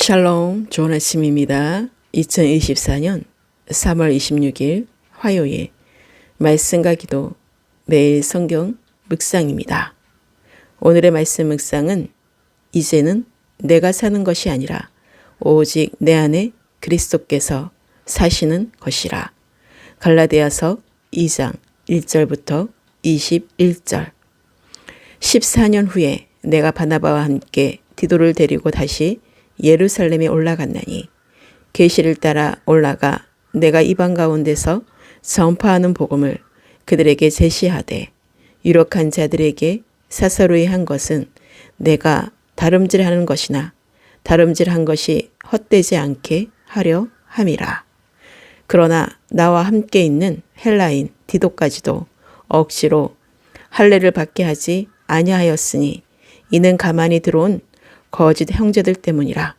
샬롬, 좋은 아침입니다. 2024년 3월 26일 화요일 말씀과 기도 매일 성경 묵상입니다. 오늘의 말씀 묵상은 이제는 내가 사는 것이 아니라 오직 내 안에 그리스도께서 사시는 것이라. 갈라디아서 2장 1절부터 21절. 14년 후에 내가 바나바와 함께 디도를 데리고 다시 예루살렘에 올라갔나니 계시를 따라 올라가 내가 이방 가운데서 전파하는 복음을 그들에게 제시하되 유력한 자들에게 사사로이 한 것은 내가 다름질하는 것이나 다름질한 것이 헛되지 않게 하려 함이라. 그러나 나와 함께 있는 헬라인 디도까지도 억지로 할례를 받게 하지 아니하였으니 이는 가만히 들어온 거짓 형제들 때문이라.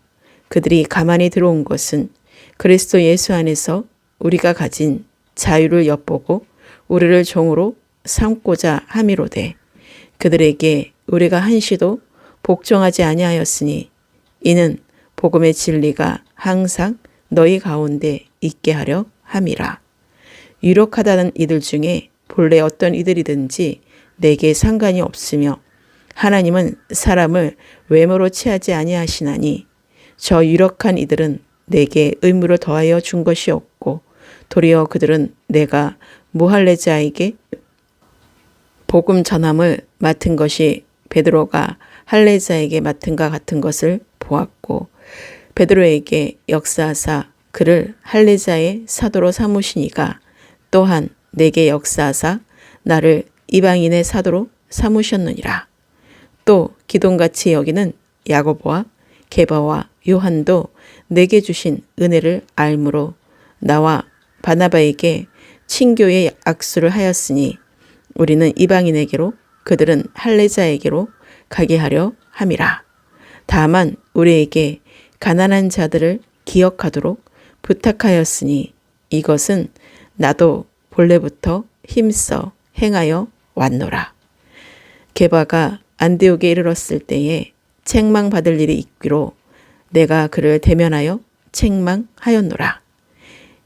그들이 가만히 들어온 것은 그리스도 예수 안에서 우리가 가진 자유를 엿보고 우리를 종으로 삼고자 함이로되 그들에게 우리가 한시도 복종하지 아니하였으니 이는 복음의 진리가 항상 너희 가운데 있게 하려 함이라. 유력하다는 이들 중에 본래 어떤 이들이든지 내게 상관이 없으며 하나님은 사람을 외모로 취하지 아니하시나니 저 유력한 이들은 내게 의무를 더하여 준 것이 없고 도리어 그들은 내가 무할례자에게 복음 전함을 맡은 것이 베드로가 할례자에게 맡은가 같은 것을 보았고 베드로에게 역사하사 그를 할례자의 사도로 삼으시니가 또한 내게 역사하사 나를 이방인의 사도로 삼으셨느니라. 또 기동같이 여기는 야고보와 게바와 요한도 내게 주신 은혜를 알므로 나와 바나바에게 친교의 악수를 하였으니 우리는 이방인에게로 그들은 할례자에게로 가게 하려 함이라. 다만 우리에게 가난한 자들을 기억하도록 부탁하였으니 이것은 나도 본래부터 힘써 행하여 왔노라. 게바가 안디옥에 이르렀을 때에 책망받을 일이 있기로 내가 그를 대면하여 책망하였노라.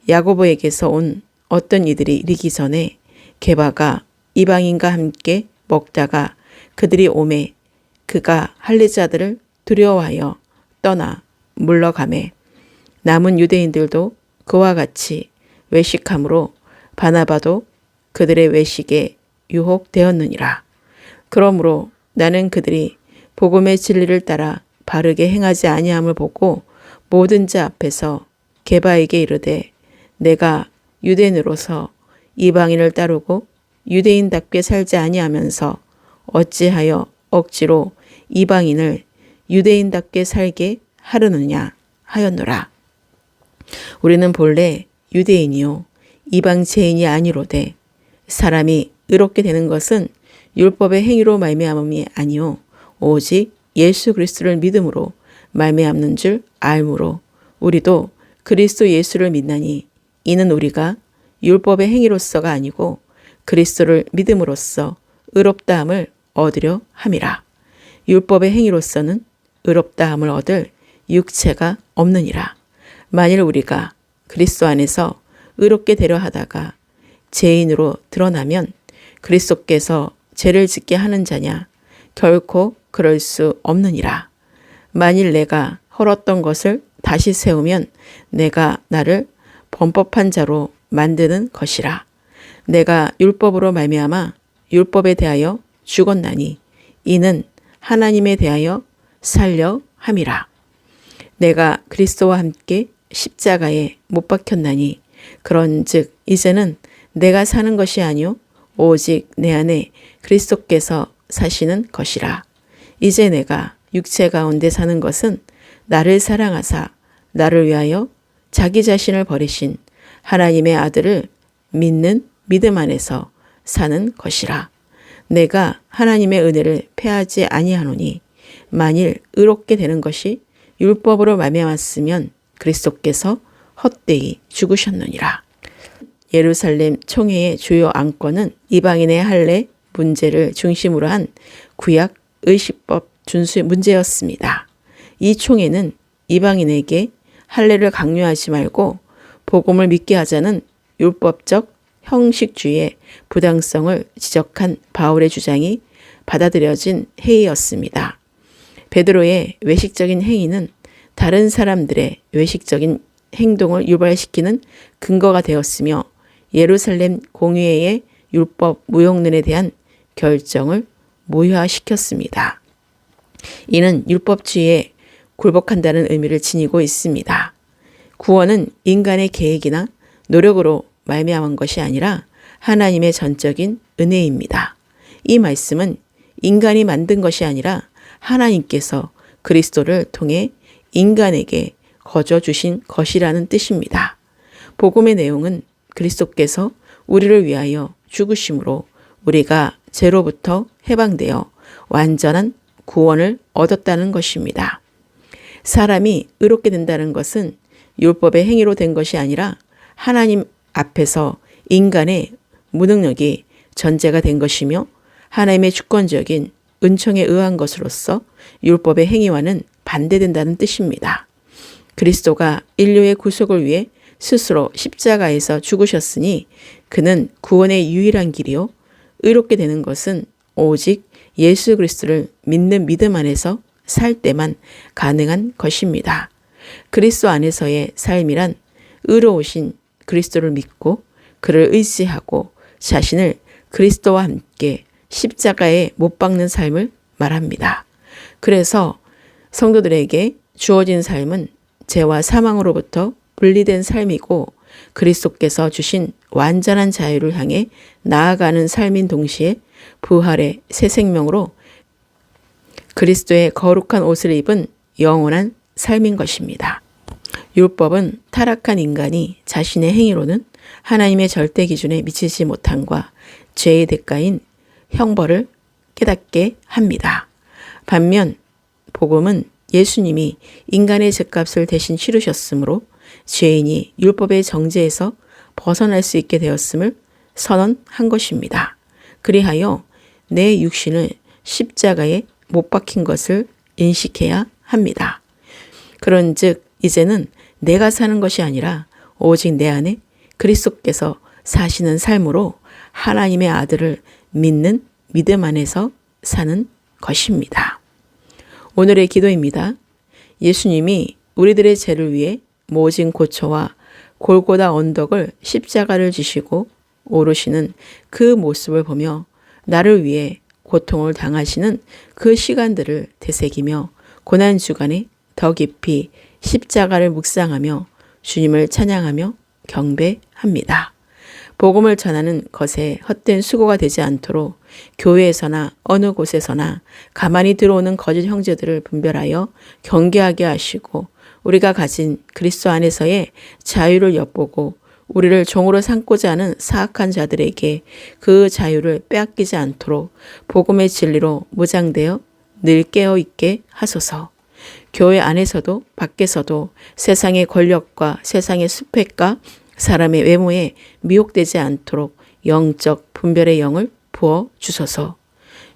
야고보에게서 온 어떤 이들이 이르기 전에 게바가 이방인과 함께 먹다가 그들이 오매 그가 할례자들을 두려워하여 떠나 물러가매 남은 유대인들도 그와 같이 외식함으로 바나바도 그들의 외식에 유혹되었느니라. 그러므로 나는 그들이 복음의 진리를 따라 바르게 행하지 아니함을 보고 모든 자 앞에서 게바에게 이르되 내가 유대인으로서 이방인을 따르고 유대인답게 살지 아니하면서 어찌하여 억지로 이방인을 유대인답게 살게 하려느냐 하였노라. 우리는 본래 유대인이요 이방제인이 아니로되 사람이 의롭게 되는 것은 율법의 행위로 말미암음이 아니요 오직 예수 그리스도를 믿음으로 말미암는 줄 알므로 우리도 그리스도 예수를 믿나니 이는 우리가 율법의 행위로서가 아니고 그리스도를 믿음으로써 의롭다함을 얻으려 함이라. 율법의 행위로서는 의롭다함을 얻을 육체가 없느니라. 만일 우리가 그리스도 안에서 의롭게 되려 하다가 죄인으로 드러나면 그리스도께서 죄를 짓게 하는 자냐? 결코 그럴 수 없느니라. 만일 내가 헐었던 것을 다시 세우면 내가 나를 범법한 자로 만드는 것이라. 내가 율법으로 말미암아 율법에 대하여 죽었나니 이는 하나님에 대하여 살려 함이라. 내가 그리스도와 함께 십자가에 못 박혔나니 그런즉 이제는 내가 사는 것이 아니요 오직 내 안에 그리스도께서 사시는 것이라. 이제 내가 육체 가운데 사는 것은 나를 사랑하사 나를 위하여 자기 자신을 버리신 하나님의 아들을 믿는 믿음 안에서 사는 것이라. 내가 하나님의 은혜를 패하지 아니하노니 만일 의롭게 되는 것이 율법으로 말미암았으면 그리스도께서 헛되이 죽으셨느니라. 예루살렘 총회의 주요 안건은 이방인의 할례 문제를 중심으로 한 구약 의식법 준수의 문제였습니다. 이 총회는 이방인에게 할례를 강요하지 말고 복음을 믿게 하자는 율법적 형식주의의 부당성을 지적한 바울의 주장이 받아들여진 회의였습니다. 베드로의 외식적인 행위는 다른 사람들의 외식적인 행동을 유발시키는 근거가 되었으며 예루살렘 공의회의 율법 무용론에 대한 결정을 무효화시켰습니다. 이는 율법주의에 굴복한다는 의미를 지니고 있습니다. 구원은 인간의 계획이나 노력으로 말미암은 것이 아니라 하나님의 전적인 은혜입니다. 이 말씀은 인간이 만든 것이 아니라 하나님께서 그리스도를 통해 인간에게 거저 주신 것이라는 뜻입니다. 복음의 내용은 그리스도께서 우리를 위하여 죽으심으로 우리가 죄로부터 해방되어 완전한 구원을 얻었다는 것입니다. 사람이 의롭게 된다는 것은 율법의 행위로 된 것이 아니라 하나님 앞에서 인간의 무능력이 전제가 된 것이며 하나님의 주권적인 은총에 의한 것으로서 율법의 행위와는 반대된다는 뜻입니다. 그리스도가 인류의 구속을 위해 스스로 십자가에서 죽으셨으니 그는 구원의 유일한 길이요 의롭게 되는 것은 오직 예수 그리스도를 믿는 믿음 안에서 살 때만 가능한 것입니다. 그리스도 안에서의 삶이란 의로우신 그리스도를 믿고 그를 의지하고 자신을 그리스도와 함께 십자가에 못 박는 삶을 말합니다. 그래서 성도들에게 주어진 삶은 죄와 사망으로부터 분리된 삶이고 그리스도께서 주신 완전한 자유를 향해 나아가는 삶인 동시에 부활의 새 생명으로 그리스도의 거룩한 옷을 입은 영원한 삶인 것입니다. 율법은 타락한 인간이 자신의 행위로는 하나님의 절대 기준에 미치지 못함과 죄의 대가인 형벌을 깨닫게 합니다. 반면 복음은 예수님이 인간의 죄값을 대신 치르셨으므로 죄인이 율법의 정죄에서 벗어날 수 있게 되었음을 선언한 것입니다. 그리하여 내 육신을 십자가에 못 박힌 것을 인식해야 합니다. 그런즉 이제는 내가 사는 것이 아니라 오직 내 안에 그리스도께서 사시는 삶으로 하나님의 아들을 믿는 믿음 안에서 사는 것입니다. 오늘의 기도입니다. 예수님이 우리들의 죄를 위해 모진 고초와 골고다 언덕을 십자가를 지시고 오르시는 그 모습을 보며 나를 위해 고통을 당하시는 그 시간들을 되새기며 고난주간에 더 깊이 십자가를 묵상하며 주님을 찬양하며 경배합니다. 복음을 전하는 것에 헛된 수고가 되지 않도록 교회에서나 어느 곳에서나 가만히 들어오는 거짓 형제들을 분별하여 경계하게 하시고 우리가 가진 그리스도 안에서의 자유를 엿보고 우리를 종으로 삼고자 하는 사악한 자들에게 그 자유를 빼앗기지 않도록 복음의 진리로 무장되어 늘 깨어있게 하소서. 교회 안에서도 밖에서도 세상의 권력과 세상의 스펙과 사람의 외모에 미혹되지 않도록 영적 분별의 영을 부어 주소서.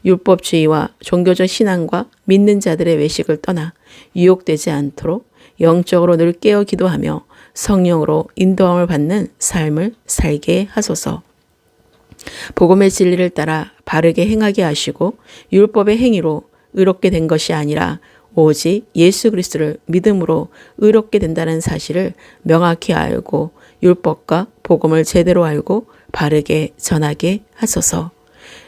율법주의와 종교적 신앙과 믿는 자들의 외식을 떠나 유혹되지 않도록 영적으로 늘 깨어 기도하며 성령으로 인도함을 받는 삶을 살게 하소서. 복음의 진리를 따라 바르게 행하게 하시고 율법의 행위로 의롭게 된 것이 아니라 오직 예수 그리스도를 믿음으로 의롭게 된다는 사실을 명확히 알고 율법과 복음을 제대로 알고 바르게 전하게 하소서.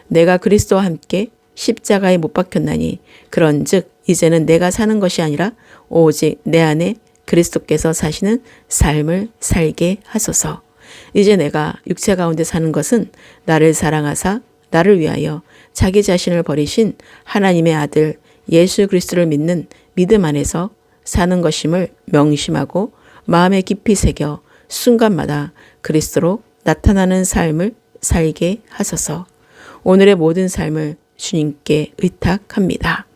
내가 그리스도와 함께 십자가에 못 박혔나니 그런즉 이제는 내가 사는 것이 아니라 오직 내 안에 그리스도께서 사시는 삶을 살게 하소서. 이제 내가 육체 가운데 사는 것은 나를 사랑하사 나를 위하여 자기 자신을 버리신 하나님의 아들 예수 그리스도를 믿는 믿음 안에서 사는 것임을 명심하고 마음에 깊이 새겨 순간마다 그리스도로 나타나는 삶을 살게 하소서. 오늘의 모든 삶을 주님께 의탁합니다.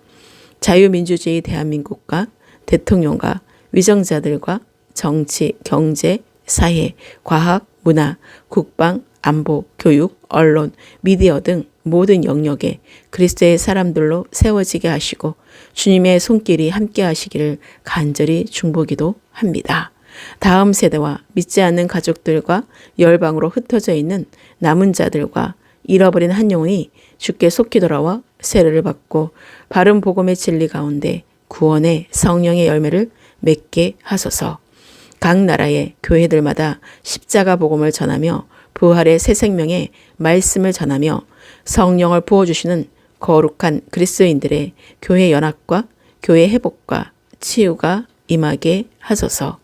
자유민주주의 대한민국과 대통령과 위정자들과 정치, 경제, 사회, 과학, 문화, 국방, 안보, 교육, 언론, 미디어 등 모든 영역에 그리스도의 사람들로 세워지게 하시고 주님의 손길이 함께 하시기를 간절히 중보기도 합니다. 다음 세대와 믿지 않는 가족들과 열방으로 흩어져 있는 남은 자들과 잃어버린 한 영혼이 주께 속히 돌아와 세례를 받고 바른 복음의 진리 가운데 구원의 성령의 열매를 맺게 하소서. 각 나라의 교회들마다 십자가 복음을 전하며 부활의 새 생명의 말씀을 전하며 성령을 부어주시는 거룩한 그리스도인들의 교회 연합과 교회 회복과 치유가 임하게 하소서.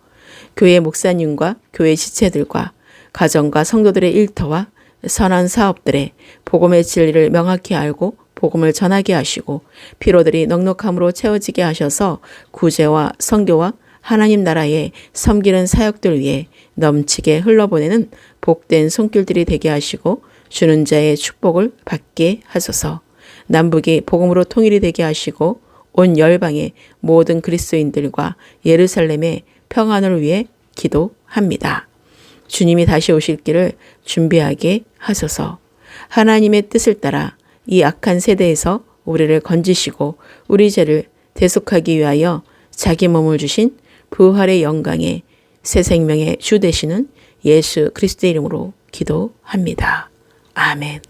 교회 목사님과 교회 지체들과 가정과 성도들의 일터와 선한 사업들에 복음의 진리를 명확히 알고 복음을 전하게 하시고 피로들이 넉넉함으로 채워지게 하셔서 구제와 선교와 하나님 나라에 섬기는 사역들 위해 넘치게 흘러보내는 복된 손길들이 되게 하시고 주는 자의 축복을 받게 하소서. 남북이 복음으로 통일이 되게 하시고 온 열방의 모든 그리스도인들과 예루살렘의 평안을 위해 기도합니다. 주님이 다시 오실 길을 준비하게 하소서. 하나님의 뜻을 따라 이 악한 세대에서 우리를 건지시고 우리 죄를 대속하기 위하여 자기 몸을 주신 부활의 영광의 새 생명의 주 되시는 예수 그리스도의 이름으로 기도합니다. 아멘.